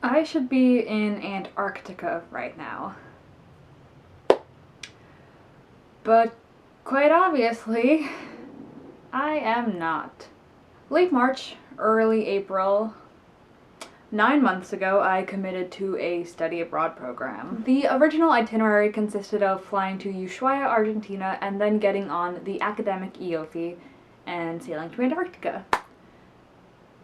I should be in Antarctica right now. But quite obviously, I am not. Late March, early April, 9 months ago, I committed to a study abroad program. The original itinerary consisted of flying to Ushuaia, Argentina, and then getting on the academic EOFI and sailing to Antarctica.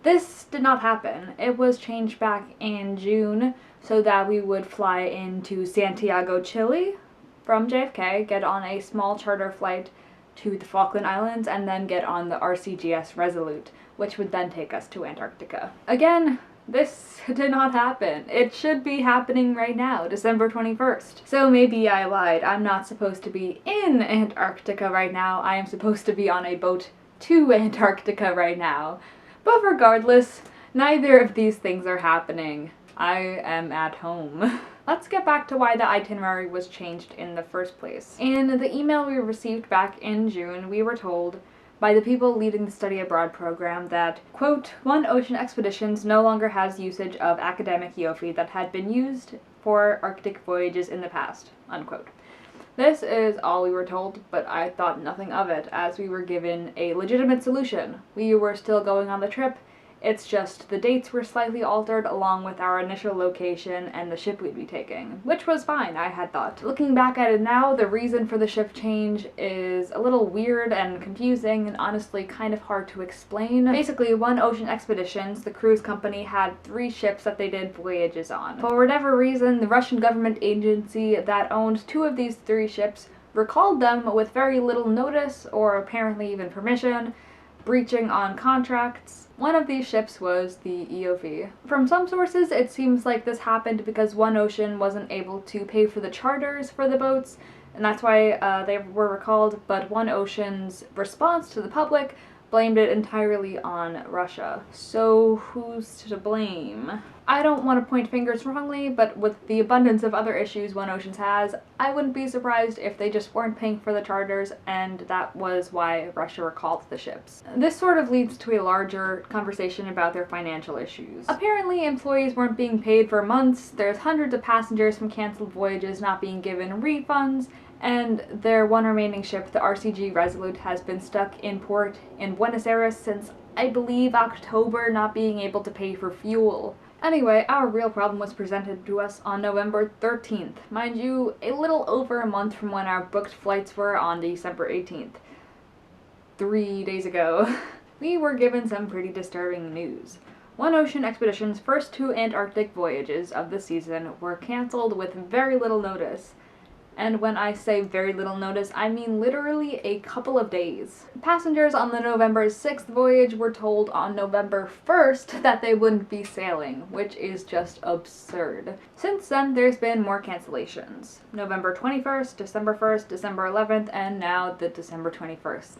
This did not happen. It was changed back in June so that we would fly into Santiago, Chile from JFK, get on a small charter flight to the Falkland Islands, and then get on the RCGS Resolute, which would then take us to Antarctica. Again, this did not happen. It should be happening right now, December 21st. So maybe I lied. I'm not supposed to be in Antarctica right now. I am supposed to be on a boat to Antarctica right now. But regardless, neither of these things are happening. I am at home. Let's get back to why the itinerary was changed in the first place. In the email we received back in June, we were told by the people leading the study abroad program that, quote, One Ocean Expeditions no longer has usage of academic EOFI that had been used for Arctic voyages in the past, unquote. This is all we were told, but I thought nothing of it, as we were given a legitimate solution. We were still going on the trip, it's just the dates were slightly altered along with our initial location and the ship we'd be taking, which was fine, I had thought. Looking back at it now, the reason for the ship change is a little weird and confusing and honestly kind of hard to explain. Basically, One Ocean Expeditions, the cruise company, had 3 ships that they did voyages on. For whatever reason, the Russian government agency that owned 2 of these 3 ships recalled them with very little notice or apparently even permission, breaching on contracts. One of these ships was the EOV. From some sources, it seems like this happened because One Ocean wasn't able to pay for the charters for the boats, and that's why they were recalled, but One Ocean's response to the public blamed it entirely on Russia. So who's to blame? I don't want to point fingers wrongly, but with the abundance of other issues One Ocean has, I wouldn't be surprised if they just weren't paying for the charters and that was why Russia recalled the ships. This sort of leads to a larger conversation about their financial issues. Apparently, employees weren't being paid for months, there's hundreds of passengers from canceled voyages not being given refunds, and their one remaining ship, the RCG Resolute, has been stuck in port in Buenos Aires since, I believe, October, not being able to pay for fuel. Anyway, our real problem was presented to us on November 13th. Mind you, a little over a month from when our booked flights were on December 18th. 3 days ago. We were given some pretty disturbing news. One Ocean Expedition's first 2 Antarctic voyages of the season were cancelled with very little notice. And when I say very little notice, I mean literally a couple of days. Passengers on the November 6th voyage were told on November 1st that they wouldn't be sailing, which is just absurd. Since then, there's been more cancellations. November 21st, December 1st, December 11th, and now the December 21st.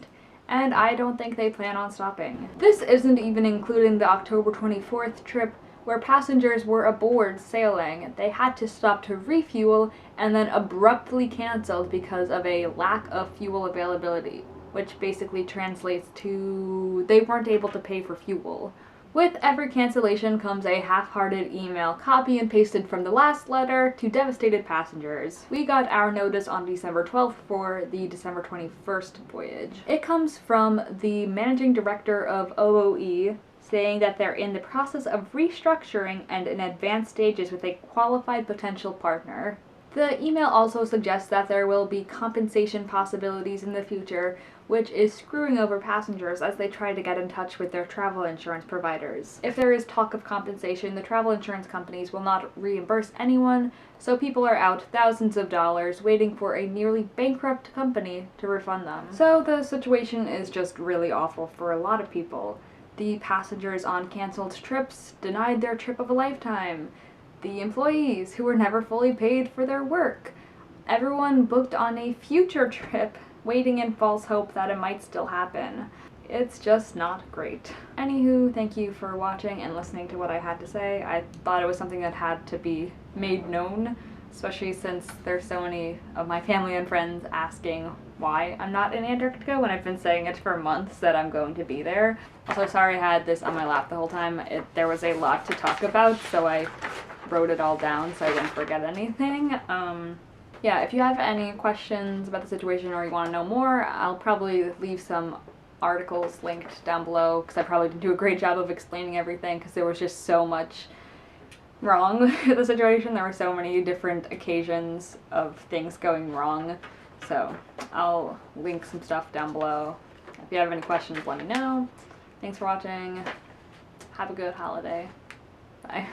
And I don't think they plan on stopping. This isn't even including the October 24th trip, where passengers were aboard sailing. They had to stop to refuel and then abruptly canceled because of a lack of fuel availability, which basically translates to they weren't able to pay for fuel. With every cancellation comes a half-hearted email copy and pasted from the last letter to devastated passengers. We got our notice on December 12th for the December 21st voyage. It comes from the managing director of OOE, saying that they're in the process of restructuring and in advanced stages with a qualified potential partner. The email also suggests that there will be compensation possibilities in the future, which is screwing over passengers as they try to get in touch with their travel insurance providers. If there is talk of compensation, the travel insurance companies will not reimburse anyone, so people are out thousands of dollars waiting for a nearly bankrupt company to refund them. So the situation is just really awful for a lot of people. The passengers on canceled trips denied their trip of a lifetime. The employees who were never fully paid for their work. Everyone booked on a future trip, waiting in false hope that it might still happen. It's just not great. Anywho, thank you for watching and listening to what I had to say. I thought it was something that had to be made known, especially since there's so many of my family and friends asking why I'm not in Antarctica when I've been saying it for months that I'm going to be there. Also, sorry I had this on my lap the whole time. There was a lot to talk about, so I wrote it all down so I didn't forget anything. Yeah, if you have any questions about the situation or you want to know more, I'll probably leave some articles linked down below because I probably didn't do a great job of explaining everything because there was just so much wrong with the situation. There were so many different occasions of things going wrong. So I'll link some stuff down below. If you have any questions, let me know. Thanks for watching. Have a good holiday. Bye.